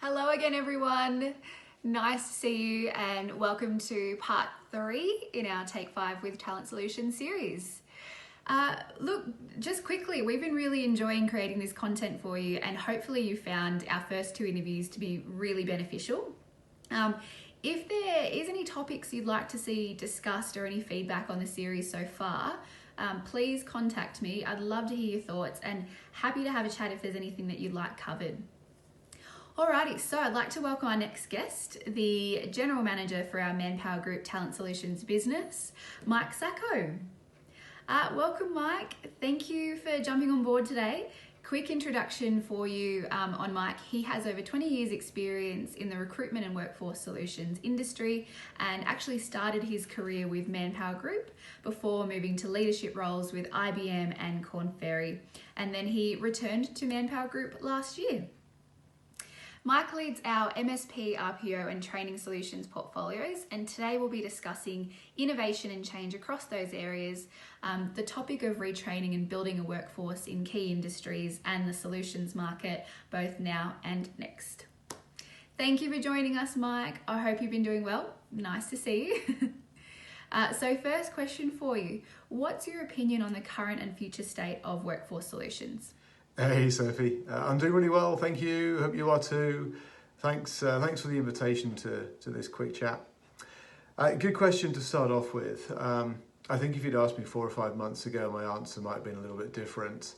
Hello again, everyone. Nice to see you, and welcome to part 3 in our Take 5 with Talent Solutions series. Look, just quickly, we've been really enjoying creating this content for you, and hopefully you found our first 2 interviews to be really beneficial. If there is any topics you'd like to see discussed or any feedback on the series so far, please contact me. I'd love to hear your thoughts and happy to have a chat if there's anything that you'd like covered. Alrighty, so I'd like to welcome our next guest, the General Manager for our Manpower Group Talent Solutions business, Mike Sacco. Welcome, Mike. Thank you for jumping on board today. Quick introduction for you on Mike. He has over 20 years experience in the recruitment and workforce solutions industry and actually started his career with Manpower Group before moving to leadership roles with IBM and Korn Ferry. And then he returned to Manpower Group last year. Mike leads our MSP, RPO and training solutions portfolios, and today we'll be discussing innovation and change across those areas, the topic of retraining and building a workforce in key industries and the solutions market, both now and next. Thank you for joining us, Mike. I hope you've been doing well. Nice to see you. So first question for you, what's your opinion on the current and future state of workforce solutions? Hey Sophie, I'm doing really well, thank you. Hope you are too. Thanks for the invitation to this quick chat. Good question to start off with. I think if you'd asked me 4 or 5 months ago, my answer might have been a little bit different.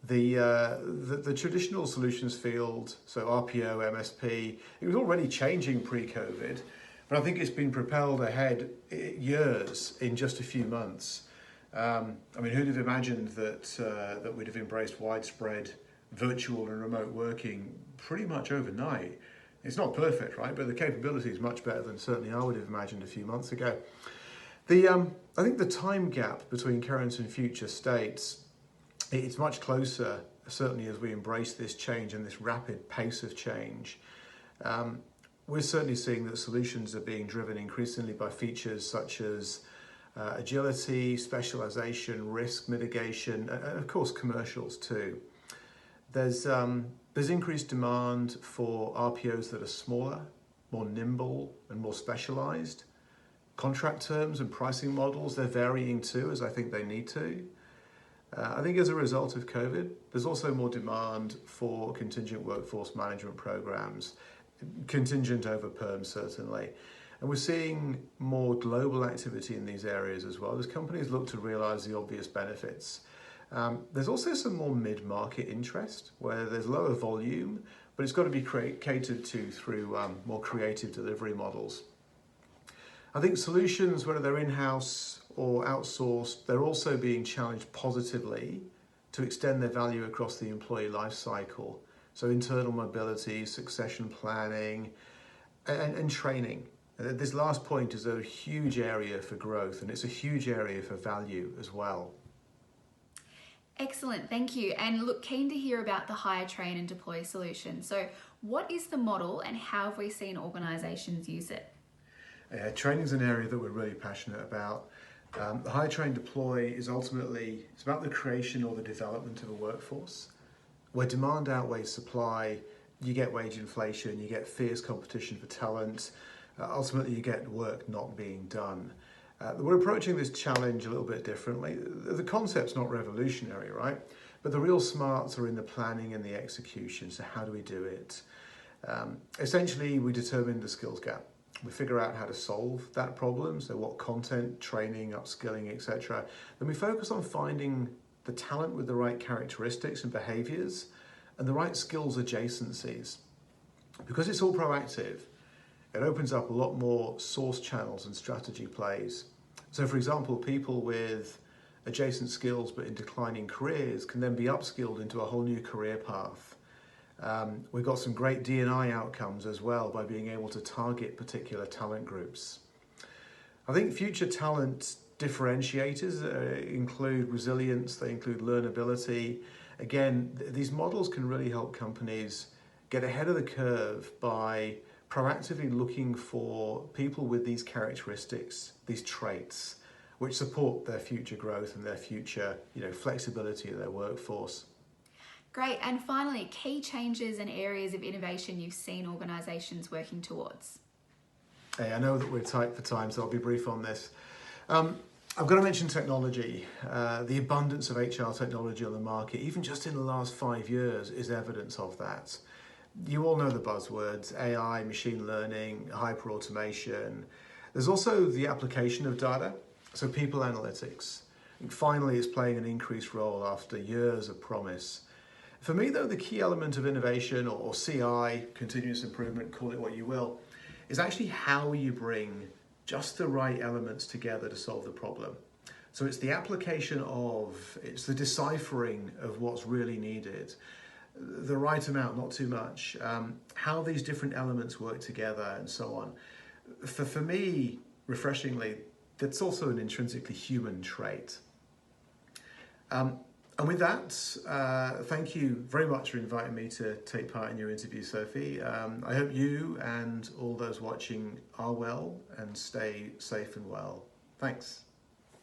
The traditional solutions field, so RPO, MSP, it was already changing pre-COVID, but I think it's been propelled ahead years in just a few months. Who'd have imagined that we'd have embraced widespread virtual and remote working pretty much overnight? It's not perfect, right? But the capability is much better than certainly I would have imagined a few months ago. I think the time gap between current and future states, it's much closer, certainly as we embrace this change and this rapid pace of change. We're certainly seeing that solutions are being driven increasingly by features such as agility, specialization, risk mitigation, and of course commercials too. There's increased demand for RPOs that are smaller, more nimble, and more specialized. Contract terms and pricing models, they're varying too, as I think they need to. I think as a result of COVID, there's also more demand for contingent workforce management programs, contingent over perm certainly. And we're seeing more global activity in these areas as well as companies look to realize the obvious benefits. There's also some more mid-market interest where there's lower volume, but it's got to be catered to through more creative delivery models. I think solutions, whether they're in-house or outsourced, they're also being challenged positively to extend their value across the employee life cycle. So internal mobility, succession planning, and training. This last point is a huge area for growth, and it's a huge area for value as well. Excellent, thank you. And look, keen to hear about the hire, train and deploy solution. So what is the model and how have we seen organisations use it? Training is an area that we're really passionate about. The hire, train, deploy is ultimately, it's about the creation or the development of a workforce. Where demand outweighs supply, you get wage inflation, you get fierce competition for talent. Ultimately, you get work not being done. We're approaching this challenge a little bit differently. The concept's not revolutionary, right? But the real smarts are in the planning and the execution. So how do we do it? Essentially, we determine the skills gap. We figure out how to solve that problem. So what content, training, upskilling, etc. Then we focus on finding the talent with the right characteristics and behaviors and the right skills adjacencies. Because it's all proactive, it opens up a lot more source channels and strategy plays. So for example, people with adjacent skills but in declining careers can then be upskilled into a whole new career path. We've got some great D&I outcomes as well by being able to target particular talent groups. I think future talent differentiators include resilience, they include learnability. Again, these models can really help companies get ahead of the curve by proactively looking for people with these characteristics, these traits, which support their future growth and their future, flexibility of their workforce. Great. And finally, key changes and areas of innovation you've seen organisations working towards. Hey, I know that we're tight for time, so I'll be brief on this. I've got to mention technology. The abundance of HR technology on the market, even just in the last 5 years, is evidence of that. You all know the buzzwords: AI, machine learning, hyper-automation. There's also the application of data, so people analytics. And finally, it's playing an increased role after years of promise. For me, though, the key element of innovation, or CI, continuous improvement, call it what you will, is actually how you bring just the right elements together to solve the problem. So it's the application of, it's the deciphering of what's really needed, the right amount, not too much, how these different elements work together and so on. For me, refreshingly, that's also an intrinsically human trait. And with that, thank you very much for inviting me to take part in your interview, Sophie. I hope you and all those watching are well and stay safe and well. Thanks.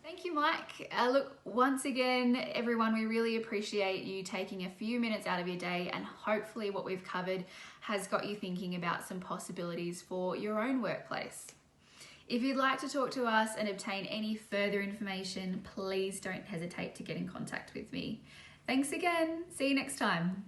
Thank you, Mike. Look, once again, everyone, we really appreciate you taking a few minutes out of your day, and hopefully what we've covered has got you thinking about some possibilities for your own workplace. If you'd like to talk to us and obtain any further information, please don't hesitate to get in contact with me. Thanks again. See you next time.